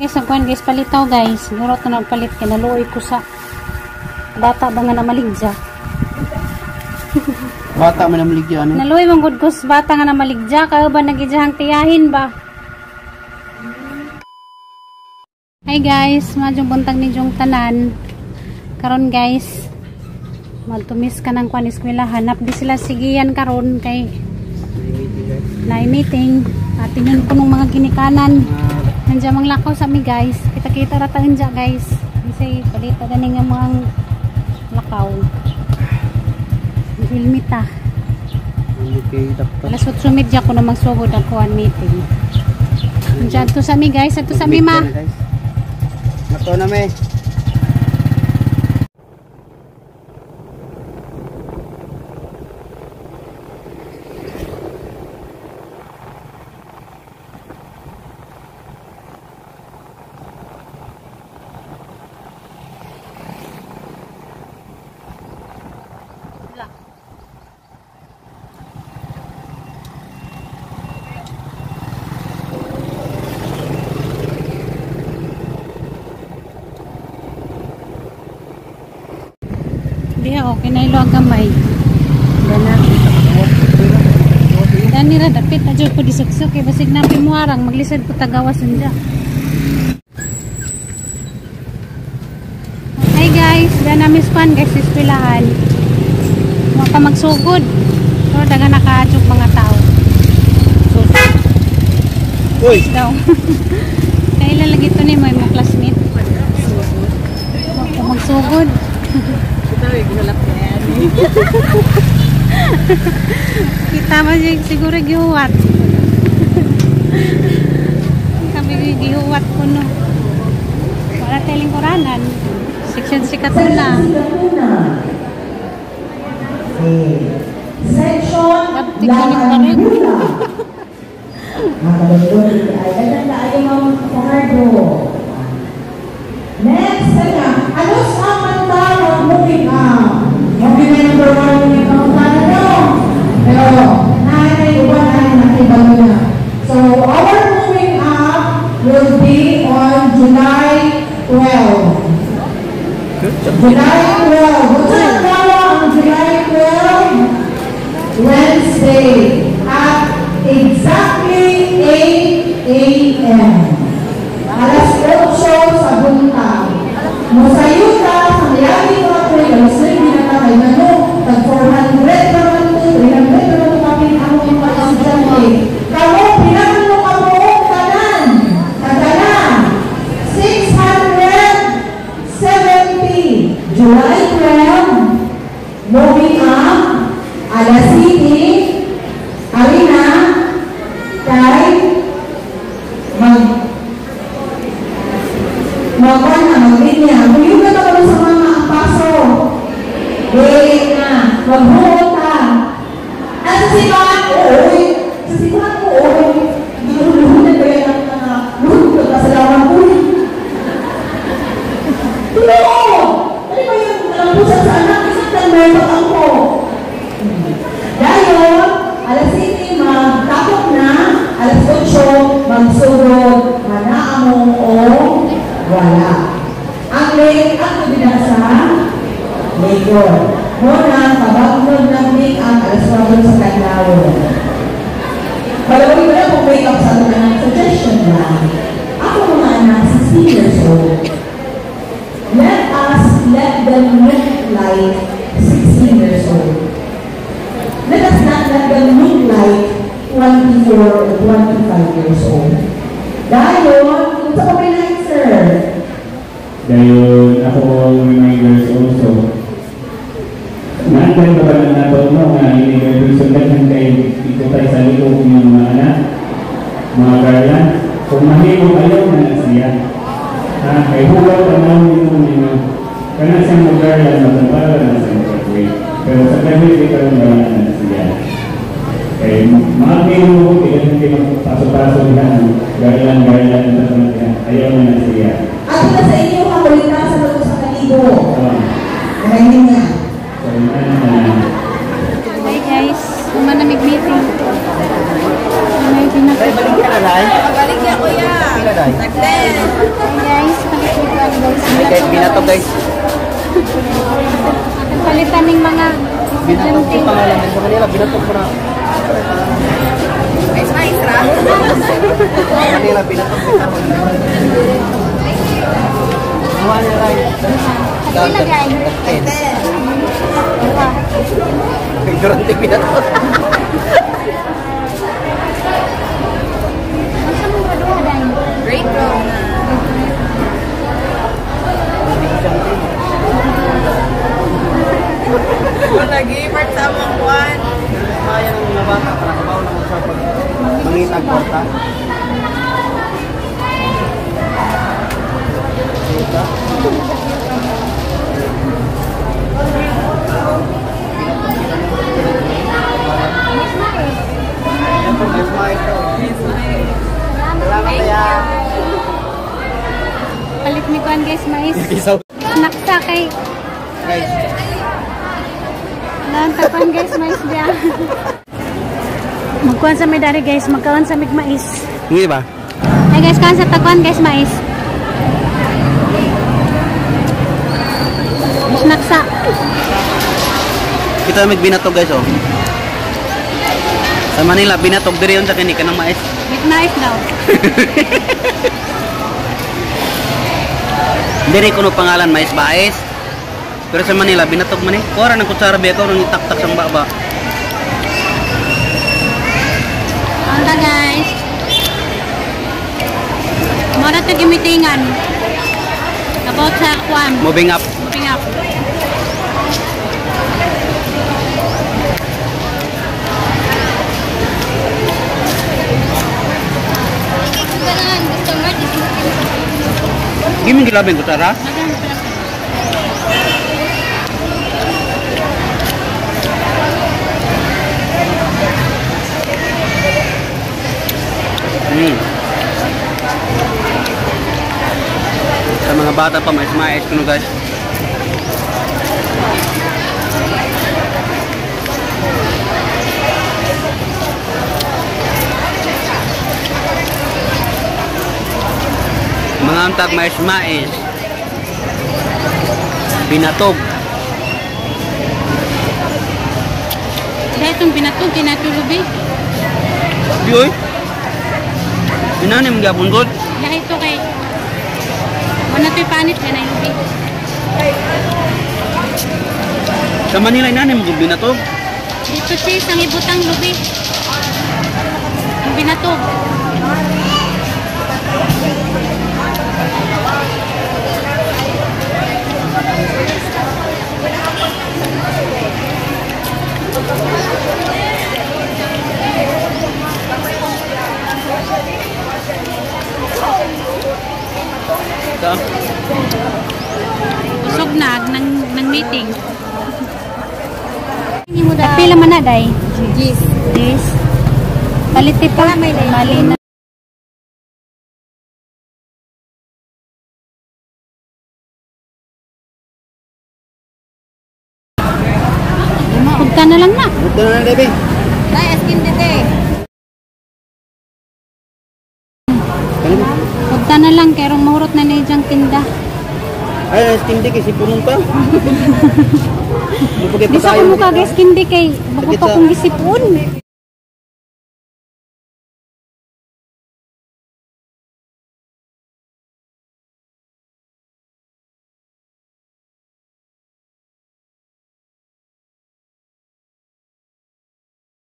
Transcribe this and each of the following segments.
Guys, nagkuhan guys, palitaw guys. Siguro ito nagpalit kaya naluoy ko sa bata ba nga namaligya. Bata man namaligya ano? Naluoy mong good kus bata nga namaligya. Kaya ba nagijahang tiyahin ba? Hi guys, madyong buntag ni Jong tanan. Karon guys, magtumis ka ng kuan eskwela. Hanap di sila sigiyan karon kay na-meeting. Atin ko nung mga ginikanan. Nandiyan mang lakaw sa mi guys. Kita-kita ratahin dyan guys. Kasi palita ganing ang mga lakaw. Ilmita. Alas 8:30 ko na magsugod ang kuan meeting. Nandiyan to sa mi guys. Ito sa mi ma. Mato na me. Dia okay na ilo ang gamay. Gana. Dani ra dapit na jud ko disuksok kay basig napi muarang maglisod ko tagawas unja. Hi guys, da na miss pan guys eskwelahan. Wa pa magsugod. Pero daga nakaadjok mga tao. Uy, daw. Kailan lagi to ni mo classmate. Wa pa magsugod. Kita masih siguro gihuwat. Kami gihuwat ko no. Wala tayong lingkuranan. Section si Katuna. Section Laguna. Next, ano sa manta moving up? Moving na number 1 moving up na pero nakikaiwan na nakibalo na. So, our moving up will be on July 12. July 12. What's the number on July 12? Wednesday at exactly 8 a.m. Alas 8 sa buntag. Mosayuta, sa mayagi ko ako yung muslim binatay na no, tag 400 naman to, 300 naman to kapin ako yung pag-estudyante. Kamu, pinakano ka po kanan. Kagana, 670. July 12, moving up, alas City, Alina, kay magkuhan na, maglinya. Kung na ako sa mga ang paso, wait na, maghuta. At sa sinuhan ko, sa sinuhan ko, luhunan ko yan ang luhunan ko sa lawan ko. Oo! Ano ba yung nalapusan sa anak? Isang tanmerpak ako. Dahil, alas 7, magtapok na, alas 8, magsugod, manaamong o wala. Ang late ang binasa Lagos. Muna, pabagnod ng late ang alas 4 sa Kanlaw. Palawin ko na kung wake up sa ato ng suggestion lang. Ako mga anak, 16 years old. Let them look like 16 years old. Let us not let them look like 24 or 25 years old. Dahil, kung sa kamay na answer. Dahil ako reminders also. Nandun ka ba na nato no nga hindi ka sundan kay ito tayo sa likod ng mga anak, mga garland. Kung mahirap ayaw na siya. Kay hugaw ka na yung kana siyang mag-garland magpapala na siyang pag-way. Pero sa gamit ito yung garland na siya. Kaya makakilin mo ko, hindi magpaso-paso yan. Garland na siya. Ayaw na siya. Ako na sa inyo, kakulita sa mga sa kalibo. Maraming niya. Hi guys, naman na meeting. Balik ka na lang? Balik niya kuya. dai. Hey guys, palit-palitan guys. Ay, guys, binato guys. Palitan ng mga Binato ko pangalan sa Manila, binato ko na. guys, maestra. Manila, binato ko. Wala rin. Pagkila guys. Durante binato. Masa mo ba dahil? Great bro. Lagi part sa among kuan. Kaya ng mga bata para kabaw na mo sa pag mangitag porta. Palit ni kuan guys, mais. Isaw. Naksa kay Guys, nantapan guys, mais biya. Magkuhan sa may dari guys, magkaon sa mig mais. hindi ba? Hey guys, kuhan sa takuan guys, mais. Mas naksa. Kita may binatog guys oh. Sa Manila binatog diri unsa kini kanang mais. With mais daw. Diri kuno pangalan mais baes. Pero sa Manila binatog man eh. Kuha ng kutsara biya ko nang itak-tak sang baba. Anda guys. Mara to gimitingan. About sa kuan. Moving up. Moving up. Giming gilabing kutsara. Sa mga bata pa mais kuno guys. Mga antag mais binatog. Dahil itong binatog, kinatulubi. Di oy. Inanim gyapon gud. Dahil ito kay wala to'y panit ka na yung lubi. Sa Manila inanim gud binatog. Dito sis, ang ibutang lubi. Ang binatog. Ito. Usog na ng meeting. Pila man na, day? Gis. Yes. Paliti pa. Mali na. Punta na lang na. Ito na lang Debbie. Nay askin dite. Punta na lang. Kaya mahurot na na diyang tinda. Ay, hindi kasi punong pa. Di sa ko mukha guys, hindi kay bago pa kong gisipon.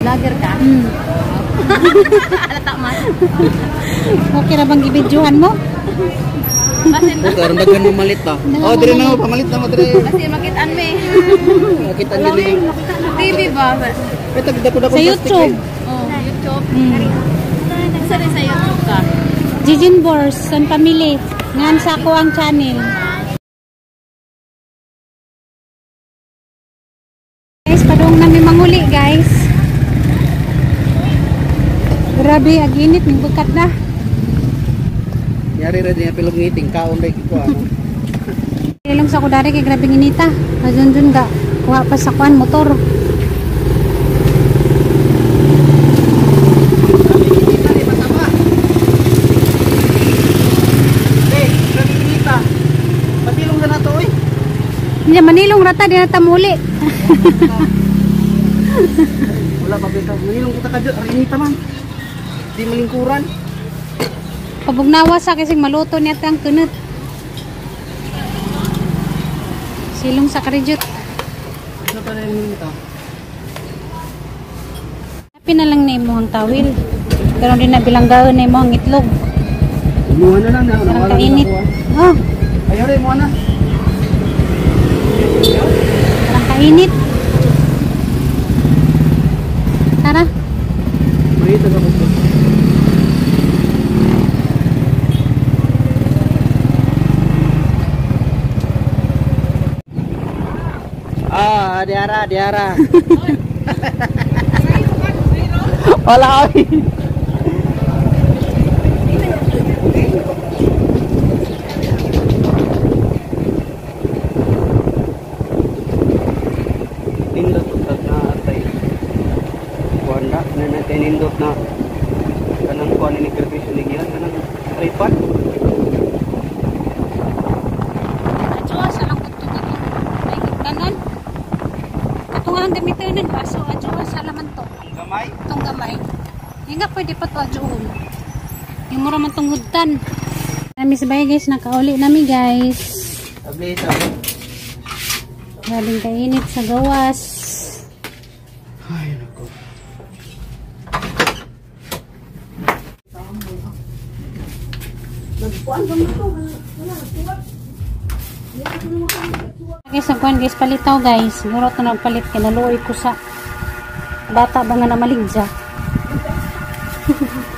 Vlogger ka? Alata man. Okay na bang ibidyohan mo? Karon daghan mo malit ta. Oh, dire na mo pamalit na mo dire. Kasi makitaan me. Kita dili. TV ba? Ay tagda ko Sa YouTube. Oh, YouTube. Sa rin sa YouTube ka. Jijin Bors, San Family. Ngan sa ako ang channel. Guys, padung namin manguli guys. Grabe, aginit, may bukat na. Yari ra diya pilog ngiting kaon day ko. Ilong sa kudari kay grabe inita. Ajun-jun ga. Kuha pa sa kuan motor. Diyan manilong rata di na tamuli. Wala pa bitaw. Manilong kita kadyo. Arinita man. Di malingkuran. Pabugnawa sa kasi maluto niya ang kunot. Silong sa karijut. Ano pa rin ito? Happy na lang na imo ang tawil. Pero di na bilanggaan na imo ang itlog. Imuha na lang na. Parang kainit. Oh, Ayaw rin, imuha na. parang kainit. Tara. Marito ka po. Diara, diara. Wala kami. Nindot na atay. Wanda na natin nindot na kanang kuan ni Kirkrisyo ni Gian kanang tripod. Adyo sa lang kuto dito. Ay kanan. Katong ang gamitin ng baso adyo sa laman to. Gamay. Tong gamay. Nga pwede pa to adyo. Yung mura man tong hudtan. Nami sabay guys, nakauli nami guys. Ablita. Grabing kainit sa gawas. Ay nako. Guys, nagkuhan guys, palitaw guys. Siguro ito nagpalit, kinaluoy ko sa bata ba nga na maligya.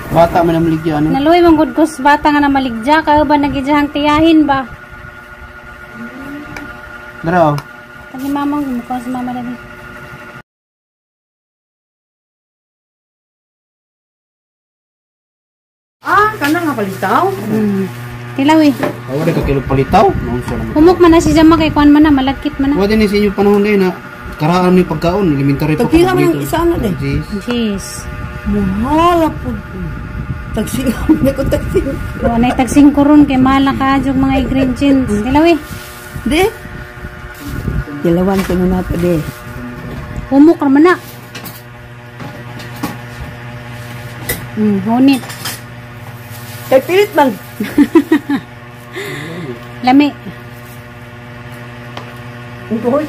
Bata man ang maligyan. Naluoy mong good ko sa bata nga na maligya. Kaya ba nagijahang tiyahin ba? Daraw. Tagi mama, gumukha si mama dali. Kana nga palitaw? Tilaw eh. Awa ka kilo palitaw. Nonso naman. Humok man na si Jama kay kuhan man na, malagkit man na. Wa din ni sa inyo panahon din na karaan ni pagkaon, elementary pa. Tagtira man ang isa na din. Jeez. Muhala po. Tagsing. Hindi ko tagsing. Doon ay tagsing ko ron kay mahala ka yung mga ingredients. Tilaw eh. Di? Dilawan ko na nato di. Humok naman na. Honit. Kay pilit man. Lami. Ito hoy.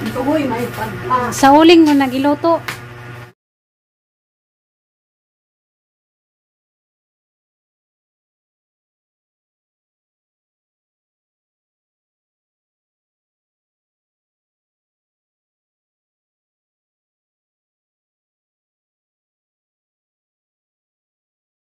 Ito hoy, may pagka. Sa uling mo nagiluto.